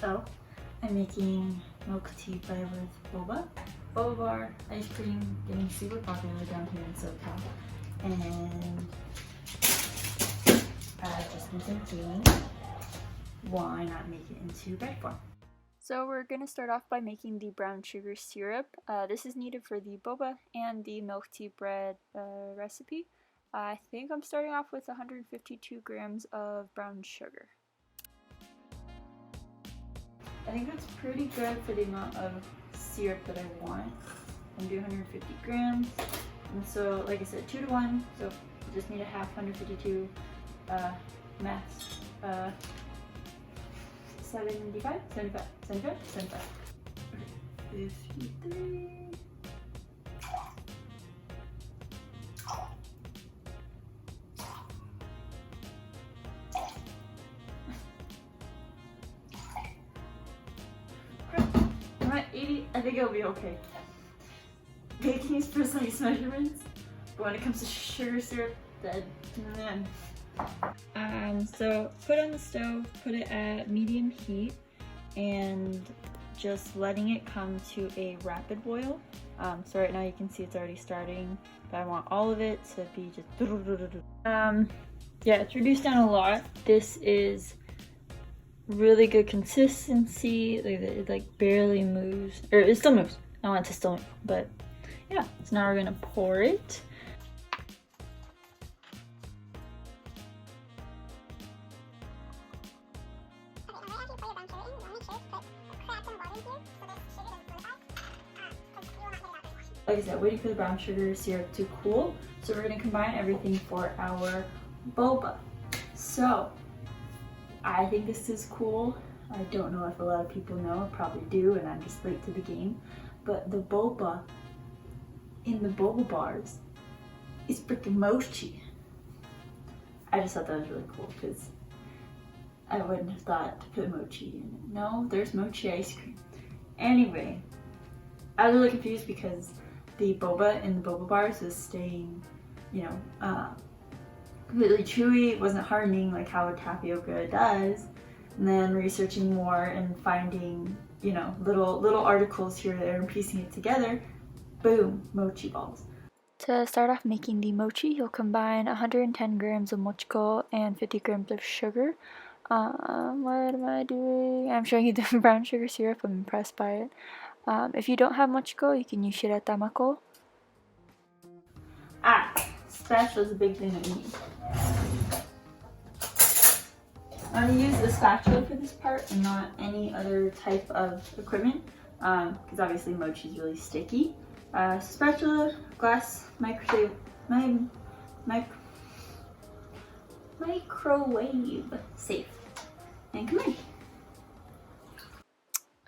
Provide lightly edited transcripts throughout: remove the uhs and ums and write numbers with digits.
So I'm making milk tea flavored with boba. Boba bar, ice cream, getting super popular down here in SoCal. And just need some tea. Why not make it into bread form? So we're going to start off by making the brown sugar syrup. This is needed for the boba and the milk tea bread recipe. I think I'm starting off with 152 grams of brown sugar. I think that's pretty good for the amount of syrup that I want. I'm doing 150 grams. And so, like I said, 2 to 1. So you just need a half 152 maths. 75, 75, 75, 75. 53. I'm at 80. I think it'll be okay. Making these precise measurements, but when it comes to sugar syrup, then man. So put on the stove, put it at medium heat, and just letting it come to a rapid boil. So right now you can see it's already starting, but I want all of it to be just yeah, it's reduced down a lot. This is really good consistency. It like barely moves, or it still moves. I want it to still move, but yeah. So now we're gonna pour it. Like I said, waiting for the brown sugar syrup to cool. So we're going to combine everything for our boba. So I think this is cool. I don't know if a lot of people know, probably do, and I'm just late to the game. But the boba in the boba bars is freaking mochi. I just thought that was really cool because I wouldn't have thought to put mochi in it. No, there's mochi ice cream. Anyway, I was really confused because the boba in the boba bars was staying, you know, completely chewy. It wasn't hardening like how a tapioca does. And then researching more and finding, you know, little articles here and there and piecing it together, boom, mochi balls. To start off making the mochi, you'll combine 110 grams of mochiko and 50 grams of sugar. What am I doing? I'm showing you the brown sugar syrup. I'm impressed by it. If you don't have mochiko, you can use shiratamako. Spatula is a big thing that we need. I'm going to use the spatula for this part and not any other type of equipment because obviously mochi is really sticky. Spatula, glass, microwave safe. And come in.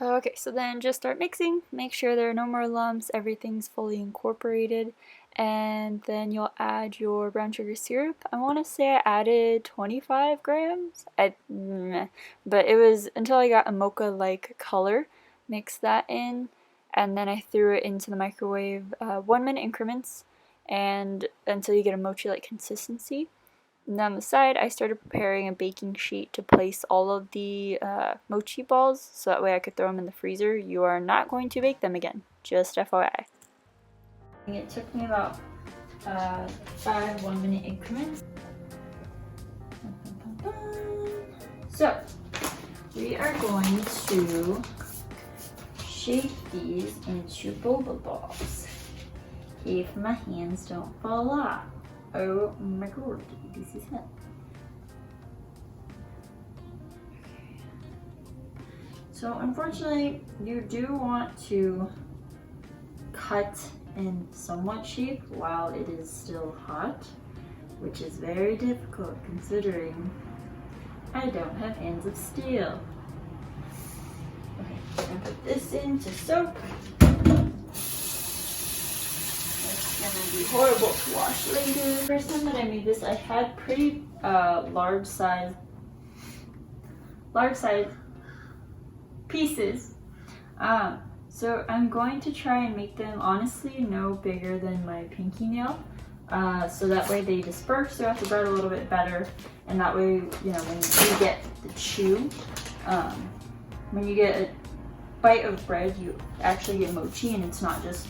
Okay, so then just start mixing. Make sure there are no more lumps, everything's fully incorporated, and then you'll add your brown sugar syrup. I want to say I added 25 grams, but it was until I got a mocha-like color. Mix that in, and then I threw it into the microwave 1 minute increments, and until you get a mochi-like consistency. And on the side, I started preparing a baking sheet to place all of the mochi balls, so that way I could throw them in the freezer. You are not going to bake them again, just FYI. It took me about 5 1 minute increments. So, we are going to shape these into boba balls, if my hands don't fall off. Oh my god, this is hot. So unfortunately, you do want to cut in somewhat shape while it is still hot, which is very difficult considering I don't have hands of steel. Okay, and put this in to soak. Gonna be horrible to wash later. The first time that I made this, I had pretty large size pieces. So I'm going to try and make them honestly no bigger than my pinky nail, so that way they disperse throughout the bread a little bit better, and that way, you know, when you get the chew, when you get a bite of bread, you actually get mochi and it's not just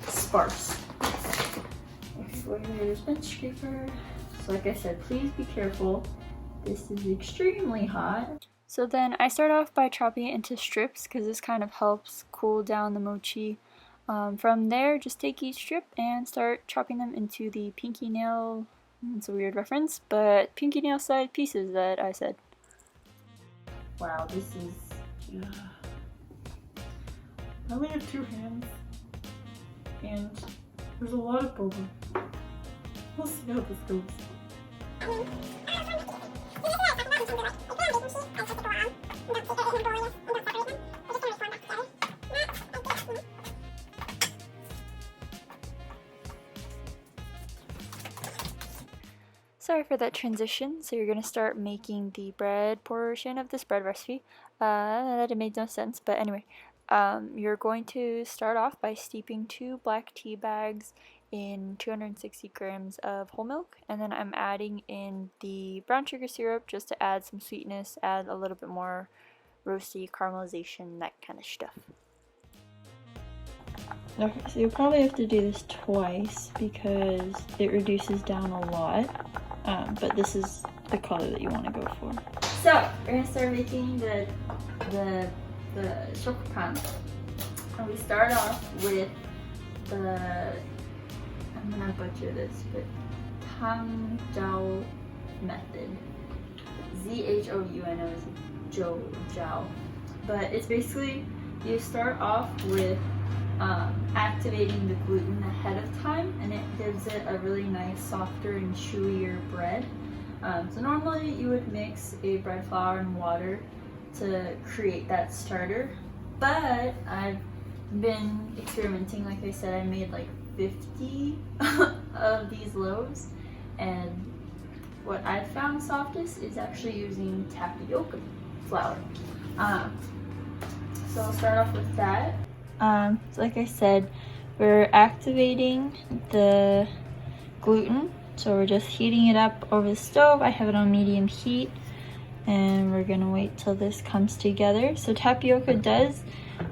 sparse. Okay, so here's bench scraper. So like I said, please be careful. This is extremely hot. So then I start off by chopping it into strips because this kind of helps cool down the mochi. From there, just take each strip and start chopping them into the pinky nail, it's a weird reference, but pinky nail size pieces that I said. Wow, this is... I only have 2 hands, and there's a lot of boba. We'll see how this goes. Sorry for that transition. So you're going to start making the bread portion of this bread recipe. That made no sense, but anyway. You're going to start off by steeping 2 black tea bags in 260 grams of whole milk, and then I'm adding in the brown sugar syrup just to add some sweetness, add a little bit more roasty caramelization, that kind of stuff. Okay, so you'll probably have to do this twice because it reduces down a lot, but this is the color that you want to go for. So we're gonna start making the shokupan, and we start off with the, I'm gonna butcher this, but Tang method. Z-H-O-U, I know is Jiao, but it's basically you start off with activating the gluten ahead of time, and it gives it a really nice, softer and chewier bread. So normally you would mix a bread flour and water to create that starter, but I've been experimenting. Like I said, I made like 50 of these loaves, and what I've found softest is actually using tapioca flour. So I'll start off with that. So like I said, we're activating the gluten, so we're just heating it up over the stove. I have it on medium heat, and we're gonna wait till this comes together. So tapioca does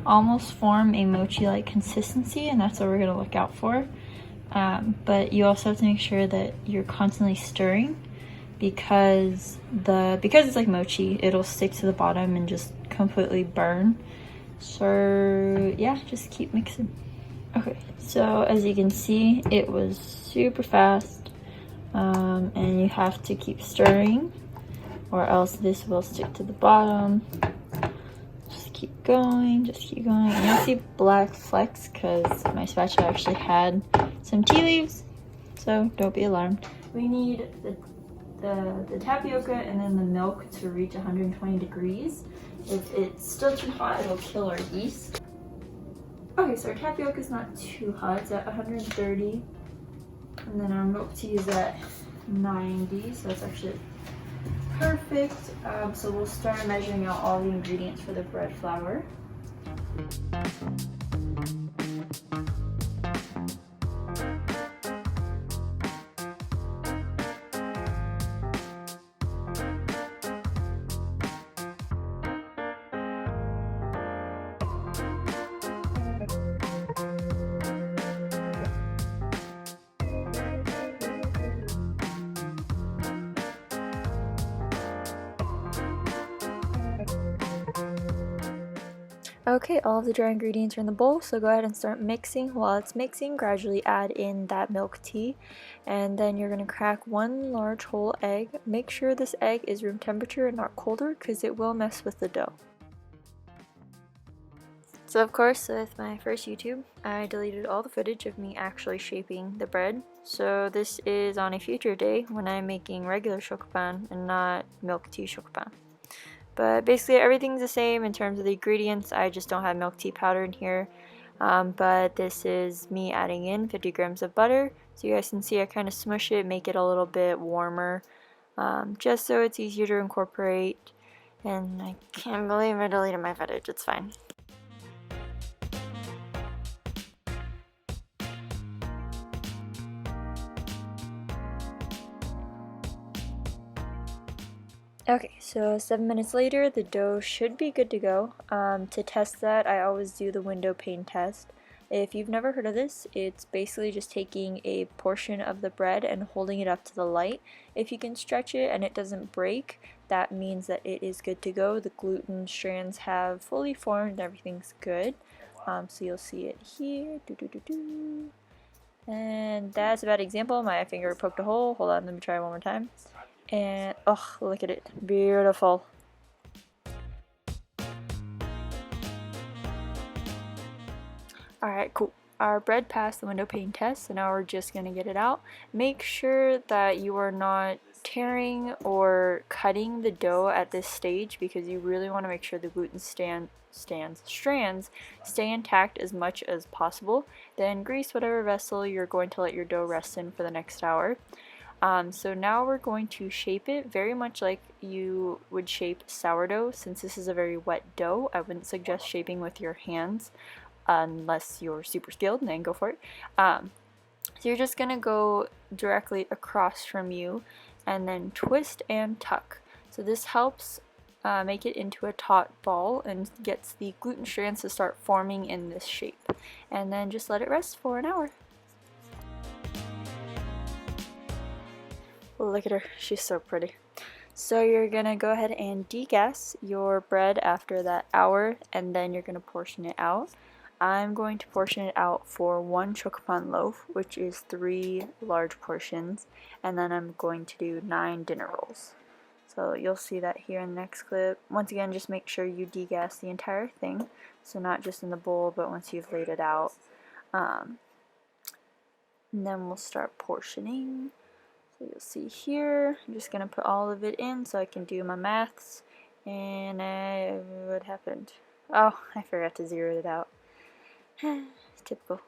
almost form a mochi-like consistency, and that's what we're gonna look out for. But you also have to make sure that you're constantly stirring, because it's like mochi, it'll stick to the bottom and just completely burn. So yeah, just keep mixing. Okay, so as you can see, it was super fast, and you have to keep stirring or else this will stick to the bottom. Just keep going, just keep going. And you'll see black flecks because my spatula actually had some tea leaves, so don't be alarmed. We need the tapioca and then the milk to reach 120 degrees. If it's still too hot, it'll kill our yeast. Okay, so our tapioca is not too hot, it's at 130. And then our milk tea is at 90, so that's actually perfect. So we'll start measuring out all the ingredients for the bread flour. Okay, all of the dry ingredients are in the bowl, so go ahead and start mixing. While it's mixing, gradually add in that milk tea, and then you're going to crack 1 large whole egg. Make sure this egg is room temperature and not colder, because it will mess with the dough. So of course, with my first YouTube, I deleted all the footage of me actually shaping the bread. So this is on a future day when I'm making regular shokupan and not milk tea shokupan. But basically everything's the same in terms of the ingredients. I just don't have milk tea powder in here. But this is me adding in 50 grams of butter. So you guys can see I kind of smush it, make it a little bit warmer, just so it's easier to incorporate. And I can't believe I deleted my footage, it's fine. Okay, so 7 minutes later, the dough should be good to go. To test that, I always do the window pane test. If you've never heard of this, it's basically just taking a portion of the bread and holding it up to the light. If you can stretch it and it doesn't break, that means that it is good to go. The gluten strands have fully formed and everything's good. So you'll see it here. And that's a bad example. My finger poked a hole. Hold on, let me try one more time. And oh, look at it. Beautiful. Alright, cool. Our bread passed the window pane test, so now we're just going to get it out. Make sure that you are not tearing or cutting the dough at this stage because you really want to make sure the gluten strands stay intact as much as possible. Then grease whatever vessel you're going to let your dough rest in for the next hour. So now we're going to shape it very much like you would shape sourdough. Since this is a very wet dough, I wouldn't suggest shaping with your hands unless you're super skilled, and then go for it. So you're just gonna go directly across from you and then twist and tuck. So this helps make it into a taut ball and gets the gluten strands to start forming in this shape. And then just let it rest for an hour. Look at her, she's so pretty. So you're gonna go ahead and degas your bread after that hour, and then you're gonna portion it out. I'm going to portion it out for 1 shokupan loaf, which is 3 large portions, and then I'm going to do 9 dinner rolls. So you'll see that here in the next clip. Once again, just make sure you degas the entire thing, so not just in the bowl, but once you've laid it out. And then we'll start portioning. So you'll see here, I'm just going to put all of it in so I can do my maths. And what happened? Oh, I forgot to zero it out. Typical.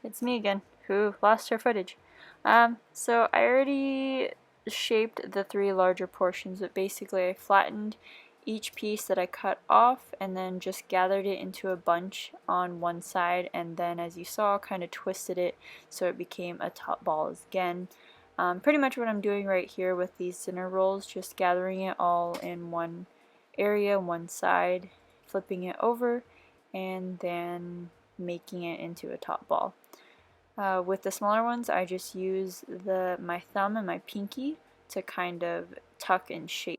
It's me again, who lost her footage. So I already shaped the 3 larger portions, but basically I flattened each piece that I cut off and then just gathered it into a bunch on one side, and then as you saw, kind of twisted it so it became a top ball again. Pretty much what I'm doing right here with these dinner rolls, just gathering it all in one area, one side, flipping it over, and then making it into a top ball. With the smaller ones, I just use my thumb and my pinky to kind of tuck and shape.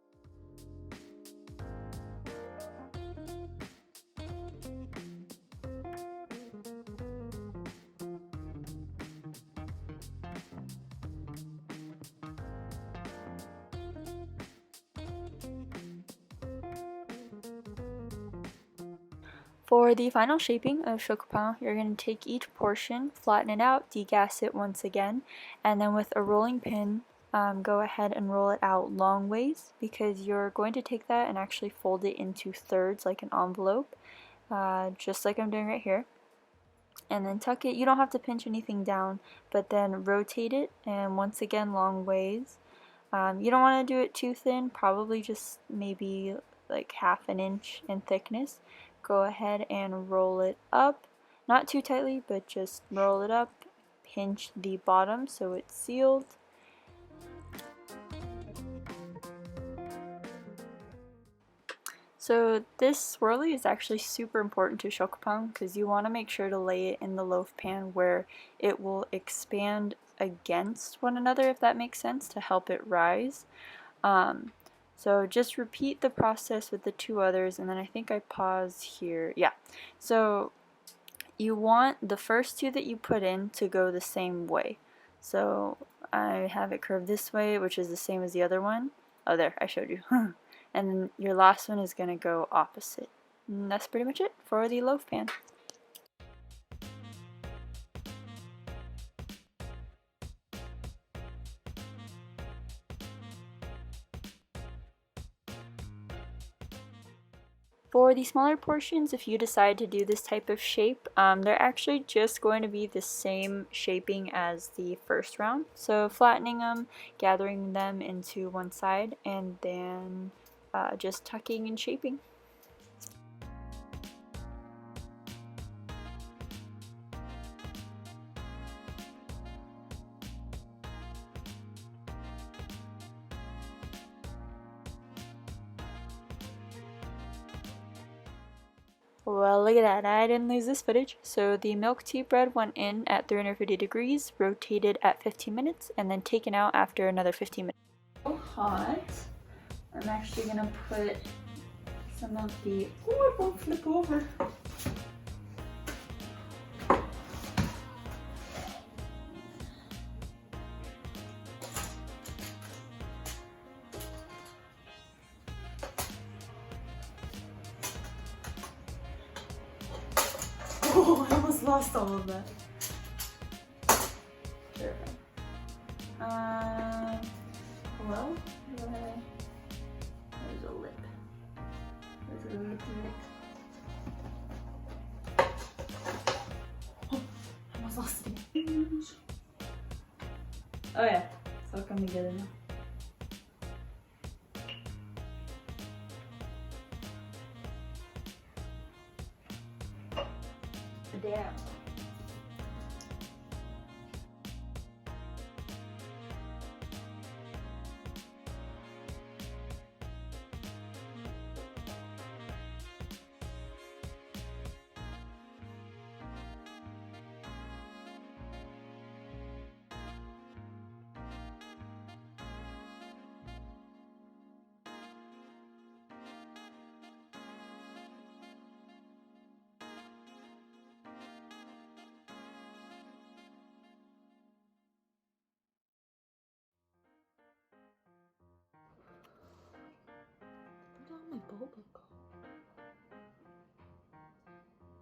For the final shaping of shokupan, you're going to take each portion, flatten it out, degas it once again, and then with a rolling pin, go ahead and roll it out long ways, because you're going to take that and actually fold it into thirds like an envelope, just like I'm doing right here. And then tuck it. You don't have to pinch anything down, but then rotate it, and once again long ways. You don't want to do it too thin, probably just maybe like 1/2 inch in thickness. Go ahead and roll it up, not too tightly, but just roll it up, pinch the bottom so it's sealed. So this swirly is actually super important to shokupan because you want to make sure to lay it in the loaf pan where it will expand against one another, if that makes sense, to help it rise. So just repeat the process with the 2 others, and then I think I pause here. Yeah, so you want the first 2 that you put in to go the same way. So I have it curved this way, which is the same as the other one. Oh, there, I showed you. And then your last one is going to go opposite. And that's pretty much it for the loaf pan. For the smaller portions, if you decide to do this type of shape, they're actually just going to be the same shaping as the first round. So flattening them, gathering them into one side, and then just tucking and shaping. Well, look at that, I didn't lose this footage. So the milk tea bread went in at 350 degrees, rotated at 15 minutes, and then taken out after another 15 minutes. So hot. I'm actually gonna put some of the, oh, it won't flip over. Oh, I almost lost all of that. Perfect. Well, there's a lip. There's a lip. Oh, I almost lost it. Oh yeah, it's all coming together now. Damn. My Boba go?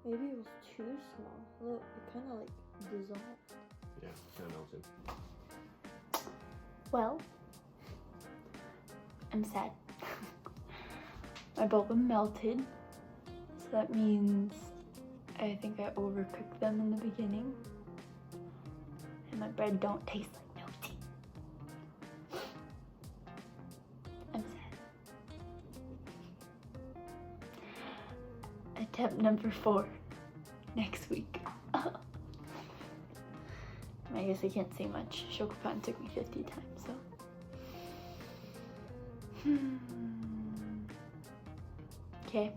Maybe it was too small. Look, it kind of like dissolved. Yeah, kind of melted. Well, I'm sad. My Boba melted, so that means I think I overcooked them in the beginning, and my bread don't taste like milk tea. I'm sad. Attempt number 4 next week. I guess I can't say much. Shokupan took me 50 times, so. Okay.